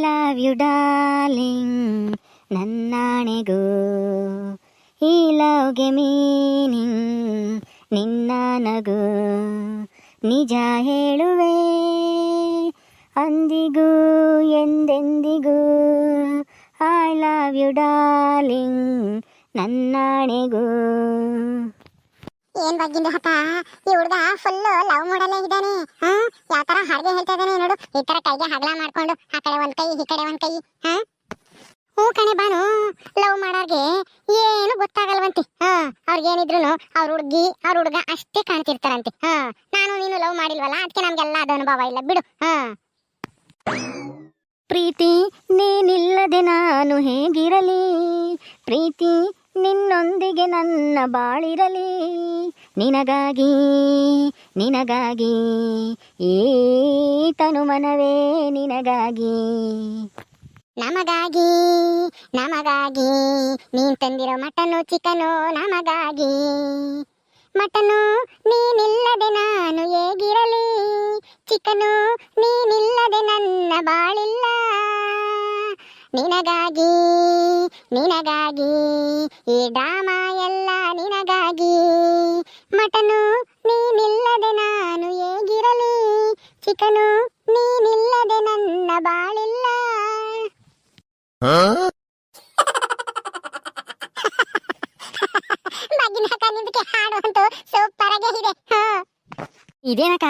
Love you darling ನನ್ನಾಣೆಗೂ ಈ ಲವ್ಗೆ meaning ನಿನ್ನ ನಗು ನಿಜ ಹೇಳುವೆ ಅಂದಿಗೂ ಎಂದೆಂದಿಗೂ ಐ ಲವ್ ಯು ಡಾರ್ಲಿಂಗ್ ನನ್ನಾಣೆಗೂ. ಏನ್ ಬಗ್ಗಿಂದು ಹತ ಈ ಹುಡುಗ ಫುಲ್ ಲವ್ ಮಾಡಲ್ಲೇ ಇದ್ದಾನೆ. ಯಾವ ತರ ಹಾಡ್ಗೆ ಹೇಳ್ತಾ ಇದ್ದಾನೆ ನೋಡು, ಈ ತರ ಕೈಗೆ ಹಗಲ ಮಾಡ್ಕೊಂಡು ಆ ಕಡೆ ಒಂದ್ ಕೈ ಈ ಕಡೆ ಒಂದ್ ಕೈ. ಹ್ಞೂ ಕಣೆ ಬಾನು, ಲವ್ ಮಾಡೋರ್ಗೆ ಏನು ಗೊತ್ತಾಗಲ್ವಂತೆ. ಅವ್ರಿಗೇನಿದ್ರು ಅವ್ರ ಹುಡುಗಿ ಅವ್ರ ಹುಡುಗ ಅಷ್ಟೇ ಕಾಣ್ತಿರ್ತಾರಂತೆ. ನಾನು ನೀನು ಲವ್ ಮಾಡಿಲ್ವಲ್ಲ, ಅದಕ್ಕೆ ನಮ್ಗೆಲ್ಲ ಅದು ಅನುಭವ ಇಲ್ಲ ಬಿಡು. ಪ್ರೀತಿ ನೀನಿಲ್ಲದೆ ನಾನು ಹೇಗಿರಲಿ, ಪ್ರೀತಿ ನಿನ್ನೊಂದಿಗೆ ನನ್ನ ಬಾಳಿರಲಿ, ನಿನಗಾಗಿ ನಿನಗಾಗಿ ಈ ತನುಮನವೇ ನಿನಗಾಗಿ, ನಮಗಾಗಿ ನಮಗಾಗಿ ನೀನ್ ತಂದಿರೋ ಮಟನು ಚಿಕನು ನಮಗಾಗಿ. ಮಟನು ನೀನಿಲ್ಲದೆ ನಾನು ಹೇಗಿರಲಿ, ಚಿಕನು ನೀನಿಲ್ಲದೆ ನನ್ನ ಬಾಳಿಲ್ಲ, ನಿನಗಾಗಿ ನಿನಗಾಗಿ ಈ ಡ್ರಾಮಾ ಎಲ್ಲ ನಿನಗಾಗಿ. ಮಟನು ನೀನಿಲ್ಲದೆ ನಾನು ಹೇಗಿರಲಿ, ಚಿಕನು ನೀನಿಲ್ಲದೆ ನನ್ನ ಬಾಳಿಲ್ಲ. ಬಗ್ಗಿನಕ ನಿಂದಕ್ಕೆ ಹಾಡು ಅಂತೂ ಸೂಪರ್ ಆಗಿ ಇದೆ. ಇದೇನಕ್ಕ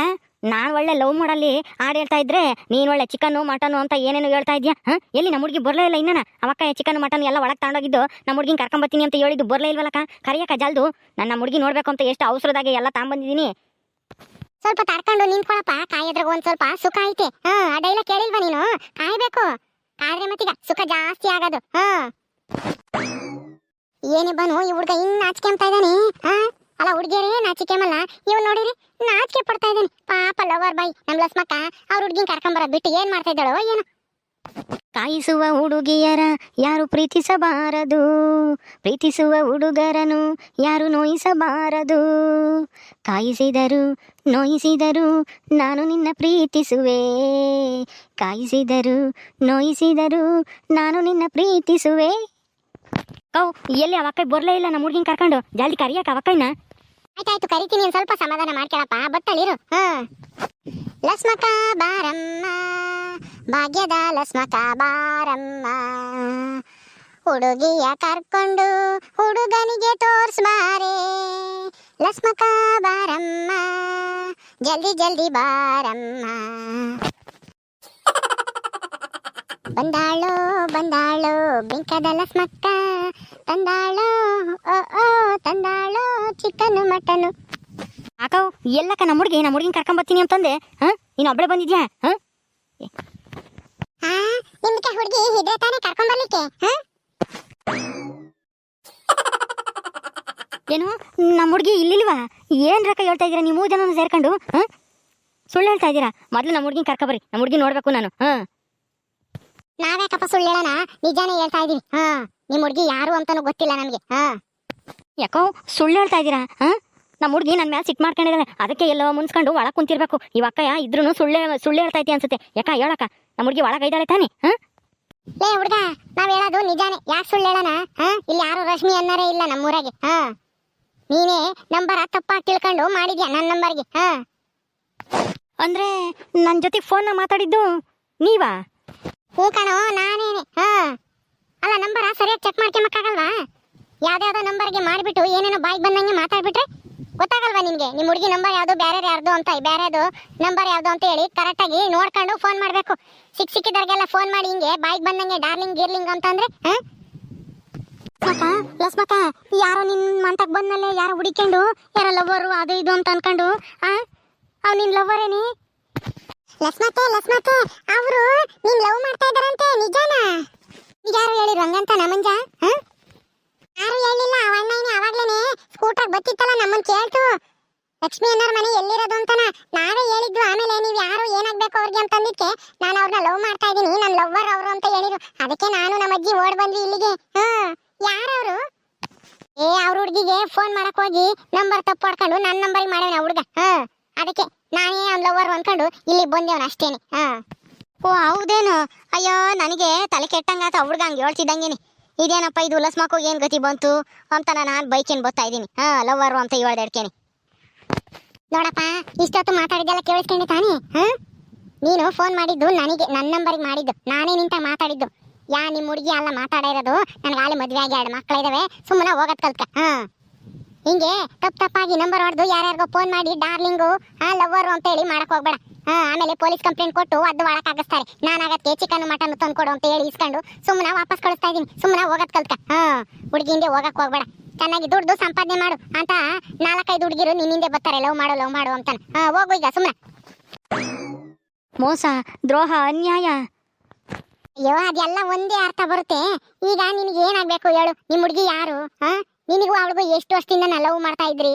ನಾನು ಒಳ್ಳೆ ಲವ್ ಮಾಡಲ್ಲಿ ಹಾಡು ಹೇಳ್ತಾ ಇದ್ರೆ ನೀನು ಒಳ್ಳೆ ಚಿಕನ್ನು ಮಟನು ಅಂತ ಏನೇನು ಹೇಳ್ತಾ ಇದೆಯಾ? ಎಲ್ಲಿ ನಮ್ಮ ಹುಡುಗಿ ಬರಲೇ ಇಲ್ಲ ಇನ್ನನ? ಅವಕ್ಕ ಚಿಕನ್ ಮಟನ್ ಎಲ್ಲ ಒಳಗೆ ತಗೊಂಡೋಗಿದ್ದು ನಮ್ಮ ಹುಡುಗಿನ ಕರ್ಕೊಂಬತ್ತೀನಿ ಅಂತ ಹೇಳಿದ್ದು ಬರಲೇ ಇಲ್ವಲ್ಲಕ್ಕ? ಕರಿಯಕ್ಕ ಜಲ್ದು, ನನ್ನ ಹುಡುಗಿ ನೋಡ್ಬೇಕು ಅಂತ ಎಷ್ಟು ಅವಸರದಾಗೆ ಎಲ್ಲ ತಗೊಂಬಂದಿದ್ದೀನಿ. ಸ್ವಲ್ಪ ತಡ್ಕೊಂಡು ನಿಂತ್ಕೊಳಪ್ಪ, ಕಾಯೋದ್ರಾಗ ಒಂದ್ ಸ್ವಲ್ಪ ಸುಖ ಐತೆ. ಆ ಡೈಲಾಗ್ ಕೇಳಿಲ್ವಾ ನೀನು? ಕಾಯ್ಬೇಕು, ಕಾದ್ರೆ ಮತ್ತೀಗ ಸುಖ ಜಾಸ್ತಿ ಆಗೋದು. ಏನೇ ಬನು ಈ ಹುಡ್ಗ ಇನ್ ನಾಚಿಕೆ ಅಂತ ಇದ್ದಾನೆ. ಅಲ್ಲ ಹುಡ್ಗಿಯರೇ ನಾಚಿಕೆ ಮಲ್ಲ, ಇವ್ ನೋಡಿರಿ ನಾಚಿಕೆ ಪಡ್ತಾ ಇದ್ದಾನೆ. ಪಾಪ ಲವರ್ ಬಾಯ್ ನಮ್ ಲಸ್ಮಕ್ಕ ಅವ್ರ ಹುಡ್ಗಿನ್ ಕರ್ಕೊಂಬರೋದ್ ಬಿಟ್ಟು ಏನ್ ಮಾಡ್ತಾ ಇದ್ದಾಳೋ ಏನೋ. ಕಾಯಿಸುವ ಹುಡುಗಿಯರ ಯಾರು ಪ್ರೀತಿಸಬಾರದು, ಪ್ರೀತಿಸುವ ಹುಡುಗರನು ಯಾರು ನೋಯಿಸಬಾರದು, ಕಾಯಿಸಿದರು ನೋಯಿಸಿದರು ನಾನು ನಿನ್ನ ಪ್ರೀತಿಸುವೆ, ಕಾಯಿಸಿದರು ನೋಯಿಸಿದರು ನಾನು ನಿನ್ನ ಪ್ರೀತಿಸುವೆ. ಕೌ ಎಲ್ಲಿ ಅವಕ್ಕ ಬರಲೇ ಇಲ್ಲ ನಮ್ಮ ಹುಡುಗಿನ ಕರ್ಕೊಂಡು, ಜಲ್ದಿ ಕರಿಯಕ್ಕ ಅವಕ್ಕಯ್ನ. ಆಯ್ತಾಯ್ತು ಕರಿತೀನಿ, ಒಂದ್ ಸ್ವಲ್ಪ ಸಮಾಧಾನ ಮಾಡ್ಕೊಳಪ್ಪ, ಬತ್ತಳಿರು. ಲಸ್ಮಕ ಬಾರಮ್ಮ ಭಾಗ್ಯದ ಲಸ್ಮಕ ಬಾರಮ್ಮ, ಹುಡುಗಿಯ ಕರ್ಕೊಂಡು ಹುಡುಗನಿಗೆ ತೋರ್ಸ್ಬಾರೆ, ಲಸ್ಮಕ ಬಾರಮ್ಮ ಜಲ್ದಿ ಜಲ್ದಿ ಬಾರಮ್ಮ. ಬಂದಾಳೋ ಬಂದಾಳೋ ಬಿಂಕದ ಲಸ್ಮಕ್ಕ, ತಂದಾಳೋ ಓ ಓ ತಂದಾಳೋ ಚಿಕನು ಮಟನು. ಅಕ್ಕವ್ ಎಲ್ಲಕ್ಕ ನಮ್ಮ ಹುಡುಗಿನ ಕರ್ಕೊಂಬತ್ತೀನಿ ಅಂತಂದೆ, ನೀನು ಒಬ್ಬಳೆ ಬಂದಿದ್ಯಾ? ನಿಮ್ಗೆ ಹುಡುಗಿ ಇದ್ರೆ ತಾನೇ ಕರ್ಕೊಂಬರ್ಲಿಕ್ಕೆ? ಏನು ನಮ್ಮ ಹುಡುಗಿ ಇಲ್ಲಿಲ್ವಾ? ಏನ್ ರೊಕ್ಕ ಹೇಳ್ತಾ ಇದ್ದೀರಾ ನೀವು ಜನ ಸೇರ್ಕೊಂಡು? ಸುಳ್ಳು ಹೇಳ್ತಾ ಇದ್ದೀರಾ? ಮೊದಲು ನಮ್ಮ ಹುಡುಗಿನ ಕರ್ಕೊಬರ್ರಿ, ನಮ್ಮ ಹುಡುಗಿ ನೋಡ್ಬೇಕು ನಾನು. ನಾವ್ಯಾಕಪ್ಪ ಸುಳ್ಳು ಹೇಳೋಣ, ನಿಜಾನೇ ಹೇಳ್ತಾ ಇದೀವಿ. ನಿಮ್ ಹುಡುಗಿ ಯಾರು ಅಂತಾನು ಗೊತ್ತಿಲ್ಲ ನಮ್ಗೆ. ಯಾಕೋ ಸುಳ್ಳು ಹೇಳ್ತಾ ಇದ್ದೀರಾ? ನಮ್ಮ ಹುಡುಗಿ ನನ್ನ ಮೇಲೆ ಸಿಟ್ಟು ಮಾಡ್ಕೊಂಡಿದ್ದಾಳೆ, ಅದಕ್ಕೆ ಎಲ್ಲೋ ಮುನ್ಸ್ಕೊಂಡು ಒಳಗೆ ಕುಂತಿರ್ಬೇಕು. ಇವಕ್ಕ ಇದ್ರೂ ಸುಳ್ಳು ಹೇಳ್ತಾ ಐತಿ ಅನ್ಸುತ್ತೆ. ಯಾಕ ಹೇಳಕ್ಕ, ನಮ್ಮ ಹುಡುಗಿ ಒಳಗೆ ಇದ್ದಾಳೆ ತಾನೆ? ಲೇ ಹುಡುಗ, ನಾವ್ ಹೇಳೋದು ನಿಜಾನೇ, ಯಾಕೆ ಸುಳ್ಳು ಹೇಳೋಣ? ಇಲ್ಲಿ ಯಾರು ರಶ್ಮಿ ಅನ್ನರೇ ಇಲ್ಲ ನಮ್ಮೂರಾಗೆ. ನೀನೇ ನಂಬರ್ ತಪ್ಪಾಗಿ ತಿಳ್ಕೊಂಡು ಮಾಡಿದ್ಯಾ ನನ್ನ ನಂಬರ್ಗೆ. ಅಂದ್ರೆ ನನ್ನ ಜೊತೆ ಫೋನ್ ಮಾತಾಡಿದ್ದು ನೀವಾ? ಹೂ ಕಣೋ ನಾನೇನೆ. ಅಲ್ಲ ನಂಬರ್ ಸರಿಯಾಗಿ ಚೆಕ್ ಮಾಡ್ಕೊಂಬಕ್ಕಾಗಲ್ವಾ? ಯಾವ್ದಾವ್ದೋ ನಂಬರ್ಗೆ ಮಾಡಿಬಿಟ್ಟು ಏನೇನೋ ಬಾಯಿಗೆ ಬಂದಂಗೆ ಮಾತಾಡ್ಬಿಟ್ರೆ ಗೊತ್ತಾಗಲ್ವಾ ನಿನ್ಗೆ? ನಿಮ್ಮ ಹುಡುಗಿ ನಂಬರ್ ಯಾವ್ದು ಬೇರೆ ಯಾರ್ದು ಅಂತ, ಬೇರೆದು ನಂಬರ್ ಯಾವ್ದು ಅಂತ ಹೇಳಿ ಕರೆಕ್ಟಾಗಿ ನೋಡ್ಕೊಂಡು ಫೋನ್ ಮಾಡಬೇಕು. ಸಿಕ್ಕಿದವ್ರಿಗೆಲ್ಲ ಫೋನ್ ಮಾಡಿ ಹಿಂಗೆ ಬಾಯಿಗೆ ಬಂದಂಗೆ ಡಾರ್ಲಿಂಗ್ ಗಿರ್ಲಿಂಗ್ ಅಂತ ಅಂದ್ರೆ ಲಸ್ಮಕ್ಕ ಯಾರೋ ನಿನ್ ಮಂತಕ್ ಬಂದ್ಮೇಲೆ ಯಾರೋ ಹುಡಿಕೊಂಡು ಯಾರೋ ಲವ್ವರು ಅದು ಇದು ಅಂತ ಅನ್ಕೊಂಡು ಅವ್ ನಿನ್ ಲವ್ವರೇನಿ? ಲಸ್ಮಕ್ಕೆ ಅವರು ನೀನ್ ಲವ್ ಮಾಡ್ತಾ ಇದಾರಂತೆ, ನಿಜಾನಾ? ಯಾರು ಹೇಳಿರು ಹಂಗಂತ ನಮ್ಮಂಜ? ಯಾರು ಹೇಳಿಲ್ಲ, ಅವಣ್ಣ ಅವಾಗ್ಲೇನೆ ಸ್ಕೂಟರ್ ಬತ್ತಿತ್ತಲ್ಲ ನಮ್ಮನ್ ಕೇಳ್ತು, ಲಕ್ಷ್ಮಿ ಅನ್ನೋರ್ ಮನೆ ಎಲ್ಲಿರೋದು ಅಂತನ ನಾವೇ ಹೇಳಿದ್ವು. ಆಮೇಲೆ ನೀವ್ ಯಾರು ಏನಾಗ್ಬೇಕು ಅವ್ರಿಗೆ ಅಂತಂದಿಕ್ಕೆ ನಾನು ಅವ್ರನ್ನ ಲವ್ ಮಾಡ್ತಾ ಇದೀನಿ, ನನ್ ಲವ್ವರ್ ಅವರು ಅಂತ ಹೇಳಿದ್ರು. ಅದಕ್ಕೆ ನಾನು ನಮ್ಮ ಅಜ್ಜಿ ಓಡ್ ಬಂದ್ವಿ ಇಲ್ಲಿಗೆ. ಯಾರವ್ರು? ಅವ್ರ ಹುಡುಗಿಗೆ ಫೋನ್ ಮಾಡಕ್ ಹೋಗಿ ನಂಬರ್ ತಪ್ಪು ಹೊಡ್ಕೊಂಡು ನನ್ನ ನಂಬರ್ಗೆ ಮಾಡ್ಯಾನ ಹುಡುಗ. ಅದಕ್ಕೆ ನಾನೇ ಅವ್ನ ಲವರ್ ಅನ್ಕೊಂಡು ಇಲ್ಲಿ ಬಂದೇವನ ಅಷ್ಟೇನೆ. ಓ ಹೌದೇನು? ಅಯ್ಯೋ ನನಗೆ ತಲೆ ಕೆಟ್ಟಂಗಾತ ಹುಡ್ಗ ಹಂಗೆ ಹೇಳ್ತಿದ್ದಂಗೆನಿ. ಇದೇನಪ್ಪ ಇದು ಉಲ್ಲಸ್ ಮಕ್ಕಳು ಏನು ಗತಿ ಬಂತು ಅಂತ ನಾನು ಬೈಕೇನು ಬರ್ತಾ ಇದ್ದೀನಿ. ಲವ್ವರು ಅಂತ ಹೇಳ್ದೇಡ್ಕೇನಿ. ನೋಡಪ್ಪ, ಇಷ್ಟೊತ್ತು ಮಾತಾಡಿದ್ದೆಲ್ಲ ಕೇಳಿಸ್ಕೊಂಡೆ ತಾನೇ? ನೀನು ಫೋನ್ ಮಾಡಿದ್ದು ನನಗೆ, ನನ್ನ ನಂಬರಿಗೆ ಮಾಡಿದ್ದು, ನಾನೇ ನಿಂತ ಮಾತಾಡಿದ್ದು. ನಿಮ್ಮ ಹುಡುಗಿ ಅಲ್ಲ ಮಾತಾಡಿರೋದು. ನನಗೆ ಆಲೆ ಮದುವೆ ಆಗಿ 2 ಮಕ್ಕಳಿದಾವೆ, ಸುಮ್ಮನೆ ಹೋಗೋದ್ ಕಲ್ತ್ಕ. ಹಿಂಗೆ ತಪ್ಪಾಗಿ ನಂಬರ್ ಹೊಡೆದು ಯಾರ್ಯಾರಿಗೋ ಫೋನ್ ಮಾಡಿ ಡಾರ್ಲಿಂಗು ಲವ್ವರು ಅಂತ ಹೇಳಿ ಮಾಡಕ್ ಹೋಗ್ಬೇಡ. ಆಮೇಲೆ ಪೊಲೀಸ್ ಕಂಪ್ಲೇಂಟ್ ಕೊಟ್ಟು ಅದು ಒಳಕ್ ಹಾಕಿಸ್ತಾರೆ. ನಾನು ಆಗತ್ತೆ ಚಿಕನ್ ಮಟನ್ ತಂದ್ಕೊಡು ಅಂತ ಹೇಳಿ ಇಸ್ಕೊಂಡು ಸುಮ್ಮನೆ ವಾಪಸ್ ಕಳಿಸ್ತಾ ಇದೀನಿ. ಸುಮ್ಮನೆ ಹೋಗೋದ್ ಕಲ್ತ್ಕ. ಹುಡುಗಿ ಹಿಂದೆ ಹೋಗಕ್ ಹೋಗ್ಬೇಡ. ಚೆನ್ನಾಗಿ ದುಡ್ದು ಸಂಪಾದನೆ ಮಾಡು ಅಂತ 4-5 ಹುಡುಗಿರು ನಿನ್ನ ಹಿಂದೆ ಬರ್ತಾರೆ, ಲವ್ ಮಾಡು ಅಂತಾನೆ. ಹೋಗು ಈಗ ಸುಮ್ಮನೆ. ಮೋಸ, ದ್ರೋಹ, ಅನ್ಯಾಯ. ಅಯ್ಯೋ ಅದೆಲ್ಲ ಒಂದೇ ಅರ್ಥ ಬರುತ್ತೆ. ಈಗ ನಿನಗೆ ಏನಾಗ್ಬೇಕು ಹೇಳು? ನಿಮ್ಮ ಹುಡುಗಿ ಯಾರು? ನಿನಗೂ ಅವಳಿಗೂ ಎಷ್ಟು ವರ್ಷದಿಂದ ಲವ್ ಮಾಡ್ತಾ ಇದ್ರಿ?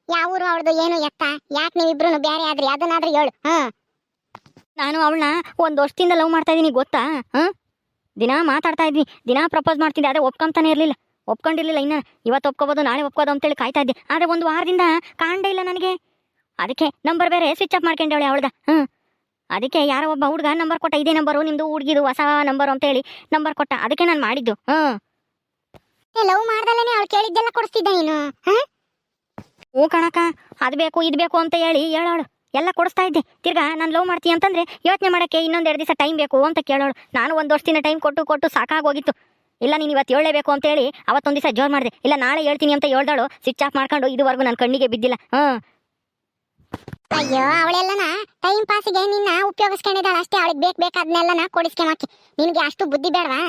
ಯಾವ ಊರು ಅವಳದು, ಏನು ಎತ್ತ? ಯಾಕೆ ನೀವಿಬ್ರು ಬೇರೆ ಆದ್ರಿ? ಅದನ್ನಾದ್ರೂ ಹೇಳು. ನಾನು ಅವಳನ್ನ 1 ವರ್ಷದಿಂದ ಲವ್ ಮಾಡ್ತಾ ಇದೀನಿ, ಗೊತ್ತಾ? ದಿನಾ ಮಾತಾಡ್ತಾ ಇದ್ವಿ, ದಿನಾ ಪ್ರಪೋಸ್ ಮಾಡ್ತಿದ್ದೆ. ಅದೇ ಒಪ್ಕೊಂತಾನೆ ಇರಲಿಲ್ಲ, ಒಪ್ಕೊಂಡಿರ್ಲಿಲ್ಲ. ಇನ್ನ ಇವತ್ತು ಒಪ್ಕೋಬೋದು, ನಾಳೆ ಒಪ್ಕೋದು ಅಂತೇಳಿ ಕಾಯ್ತಾ ಇದ್ದೆ. ಆದರೆ 1 ವಾರದಿಂದ ಕಾಣದೇ ಇಲ್ಲ ನನಗೆ. ಅದಕ್ಕೆ ನಂಬರ್ ಬೇರೆ ಸ್ವಿಚ್ ಆಫ್ ಮಾಡ್ಕೊಂಡವಳೆ ಅವಳ್ದ. ಅದಕ್ಕೆ ಯಾರೋ ಒಬ್ಬ ಹುಡುಗ ನಂಬರ್ ಕೊಟ್ಟ, ಇದೇ ನಂಬರು ನಿಮ್ದು ಹುಡುಗಿದು ಹೊಸ ನಂಬರು ಅಂತೇಳಿ ನಂಬರ್ ಕೊಟ್ಟ. ಅದಕ್ಕೆ ನಾನು ಮಾಡಿದ್ದು. ಲವ್ ಮಾಡ್ದಲ್ಲೇ ಅವಳು ಕೇಳಿದ್ದೆಲ್ಲ ಕೊಡಿಸ್ತಿದ್ದ ನೀನು? ಹ್ಞೂ ಕಣಕ್ಕ, ಅದು ಬೇಕು ಇದು ಬೇಕು ಅಂತ ಹೇಳೋಳು ಎಲ್ಲ ಕೊಡಿಸ್ತಾ ಇದ್ದೆ. ತಿರ್ಗಾ ನಾನು ಲವ್ ಮಾಡ್ತೀನಿ ಅಂತಂದ್ರೆ ಯೋಚನೆ ಮಾಡೋಕ್ಕೆ ಇನ್ನೊಂದು 2 ದಿವಸ ಟೈಮ್ ಬೇಕು ಅಂತ ಕೇಳೋಳು. ನಾನು 1 ವರ್ಷದಿಂದ ಟೈಮ್ ಕೊಟ್ಟು ಸಾಕಾಗೋಗಿತ್ತು. ಇಲ್ಲ ನೀನು ಇವತ್ತು ಹೇಳಲೇಬೇಕು ಅಂತೇಳಿ ಅವತ್ತೊಂದು ದಿವಸ ಜೋರ್ ಮಾಡಿದೆ. ಇಲ್ಲ ನಾಳೆ ಹೇಳ್ತೀನಿ ಅಂತ ಹೇಳ್ದಾಳು, ಸ್ವಿಚ್ ಆಫ್ ಮಾಡ್ಕೊಂಡು ಇದುವರೆಗೂ ನನ್ನ ಕಣ್ಣಿಗೆ ಬಿದ್ದಿಲ್ಲ. ಅಯ್ಯೋ ಅವಳೆಲ್ಲನ ಟೈಮ್ ಪಾಸಿಗೆ ನಿನ್ನ ಉಪಯೋಗಿಸ್ಕೊಂಡಿದ್ದಾಳ ಅಷ್ಟೇ. ಅವಳಿಗೆ ಬೇಕಾದ್ನೆಲ್ಲನ ಕೊಡಿಸ್ಕೊಂಬಾಕಿ. ನಿನಗೆ ಅಷ್ಟು ಬುದ್ಧಿ ಬೇಡವಾ?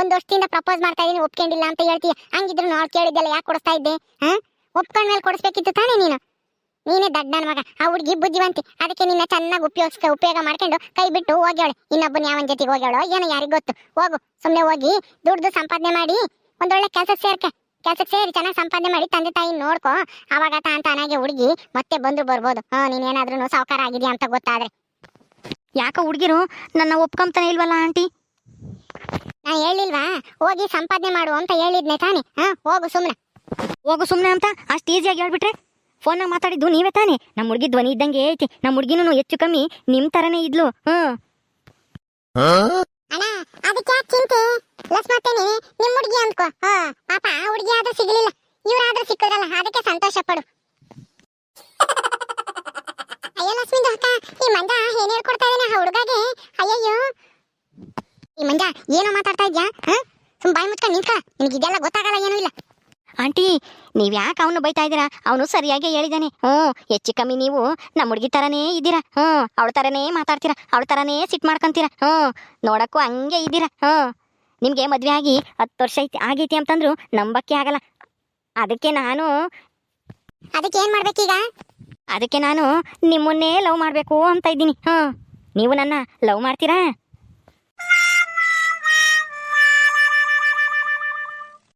1 ವರ್ಷದಿಂದ ಪ್ರಪೋಸ್ ಮಾಡ್ತಾ ಇದೀನಿ, ಒಪ್ಕೊಂಡಿಲ್ಲ ಅಂತ ಹೇಳ್ತೀಯ. ಹಂಗಿದ್ರು ಅವಳು ಕೇಳಿದ್ದೆಲ್ಲ ಯಾಕೆ ಕೊಡಿಸ್ತಾ ಇದ್ದೆ? ಒಪ್ಕೊಂಡ್ಮೇಲೆ ಕೊಡಿಸ್ಬೇಕಿತ್ತು ತಾನೇ ನೀನು. ನೀನೇ ದಡ್ಡ ನನ್ನ ಮಗ. ಆ ಹುಡುಗಿ ಬುದ್ಧಿವಂತಿ, ಅದಕ್ಕೆ ನಿನ್ನ ಚೆನ್ನಾಗಿ ಉಪಯೋಗ ಮಾಡ್ಕೊಂಡು ಕೈ ಬಿಟ್ಟು ಹೋಗ್ಯಾವಳೆ. ಇನ್ನೊಬ್ಬನ ಯಾವನ ಜೊತೆಗೆ ಹೋಗ್ಯಾವಳೋ ಏನೋ ಯಾರಿಗ್ ಗೊತ್ತು. ಹೋಗು ಸುಮ್ಮನೆ ಹೋಗಿ ದುಡ್ದು ಸಂಪಾದನೆ ಮಾಡಿ ಒಂದೊಳ್ಳೆ ಕೆಲ್ಸಕ್ಕೆ ಸೇರಿ ಚೆನ್ನಾಗಿ ಸಂಪಾದನೆ ಮಾಡಿ ತಂದೆ ತಾಯಿ ನೋಡ್ಕೊ. ಅವಾಗ ತಾನಾಗೆ ಹುಡುಗಿ ಮತ್ತೆ ಬಂದು ಬರ್ಬೋದು. ನೀನೇನಾದ್ರೂ ಸಾವುಕಾರ ಆಗಿದ್ಯಾ ಅಂತ ಗೊತ್ತಾದ್ರೆ. ಯಾಕ ಹುಡುಗಿರು ನನ್ನ ಒಪ್ಕೊಂತಾನೆ ಇಲ್ವಲ್ಲ ಆಂಟಿ? ನಾನು ಹೇಳಿಲ್ವಾ ಹೋಗಿ ಸಂಪಾದನೆ ಮಾಡು ಅಂತ ಹೇಳಿದ್ನೆ ತಾನೆ? ಹೋಗು ಸುಮ್ಮನೆ ಅಂತ ಅಷ್ಟು ಈಸಿಯಾಗಿ ಹೇಳ್ಬಿಟ್ರೆ? ಫೋನ್ನಾಗ ಮಾತಾಡಿದ್ದು ನೀವೇ ತಾನೆ? ನಮ್ಮ ಹುಡುಗಿ ಧ್ವನಿ ಇದ್ದಂಗೆ ಐತಿ. ನಮ್ಮ ಹುಡುಗಿನೂ ಹೆಚ್ಚು ಕಮ್ಮಿ ನಿಮ್ ತರನೇ ಇದ್ಲು. ಅಣ್ಣ ಅದಕ್ಕೆ ಚಿಂತೆ ಲಸ್ಮತ್ತೇನೆ ನಿಮ್ಮ ಹುಡುಗಿ ಅಂದ್ಕೋ. ಪಾಪ ಆ ಹುಡುಗಿ ಆದ್ರೂ ಸಿಗಲಿಲ್ಲ, ಇವ್ರಾದ್ರೂ ಸಿಕ್ಕದ್ರಲ್ಲ, ಅದಕ್ಕೆ ಸಂತೋಷ ಪಡು. ಅಯ್ಯೋ ಲಕ್ಷ್ಮಿ ಅಕ್ಕ, ಈ ಮಂಜ ಏನ್ ಹೇಳ್ಕೊಡ್ತಾ ಇದ್ದಾನೆ ಆ ಹುಡುಗಗೆ? ಅಯ್ಯಯ್ಯೋ ಈ ಮಂಜ ಏನೋ ಮಾತಾಡ್ತಾ ಇದ್ಯಾ? ಸುಮ್ ಬಾಯಿ ಮುಚ್ಕೊಂಡು ನಿಂತ್ಕ, ನಿನಗೆ ಇದೆಲ್ಲ ಗೊತ್ತಾಗಲ್ಲ, ಏನೂ ಇಲ್ಲ. ಆಂಟಿ ನೀವ್ ಯಾಕೆ ಅವನು ಬೈತಾ ಇದ್ದೀರಾ? ಅವನು ಸರಿಯಾಗಿ ಹೇಳಿದಾನೆ. ಹೆಚ್ಚು ಕಮ್ಮಿ ನೀವು ನಮ್ಮ ಹುಡುಗಿ ತರನೇ ಇದ್ದೀರಾ. ಅವಳ ತರನೇ ಮಾತಾಡ್ತೀರಾ, ಅವಳ ತರನೇ ಸಿಟ್ ಮಾಡ್ಕೊಂತೀರಾ. ನೋಡಕ್ಕೂ ಹಂಗೆ ಇದ್ದೀರಾ. ನಿಮ್ಗೆ ಮದ್ವೆ ಆಗಿ 10 ವರ್ಷ ಆಗೈತಿ ಅಂತಂದ್ರು ನಂಬಕ್ಕೆ ಆಗಲ್ಲ. ಅದಕ್ಕೆ ಏನ್ ಮಾಡ್ಬೇಕೀಗ? ಅದಕ್ಕೆ ನಾನು ನಿಮ್ಮನ್ನೇ ಲವ್ ಮಾಡ್ಬೇಕು ಅಂತ ಇದ್ದೀನಿ. ನೀವು ನನ್ನ ಲವ್ ಮಾಡ್ತೀರಾ?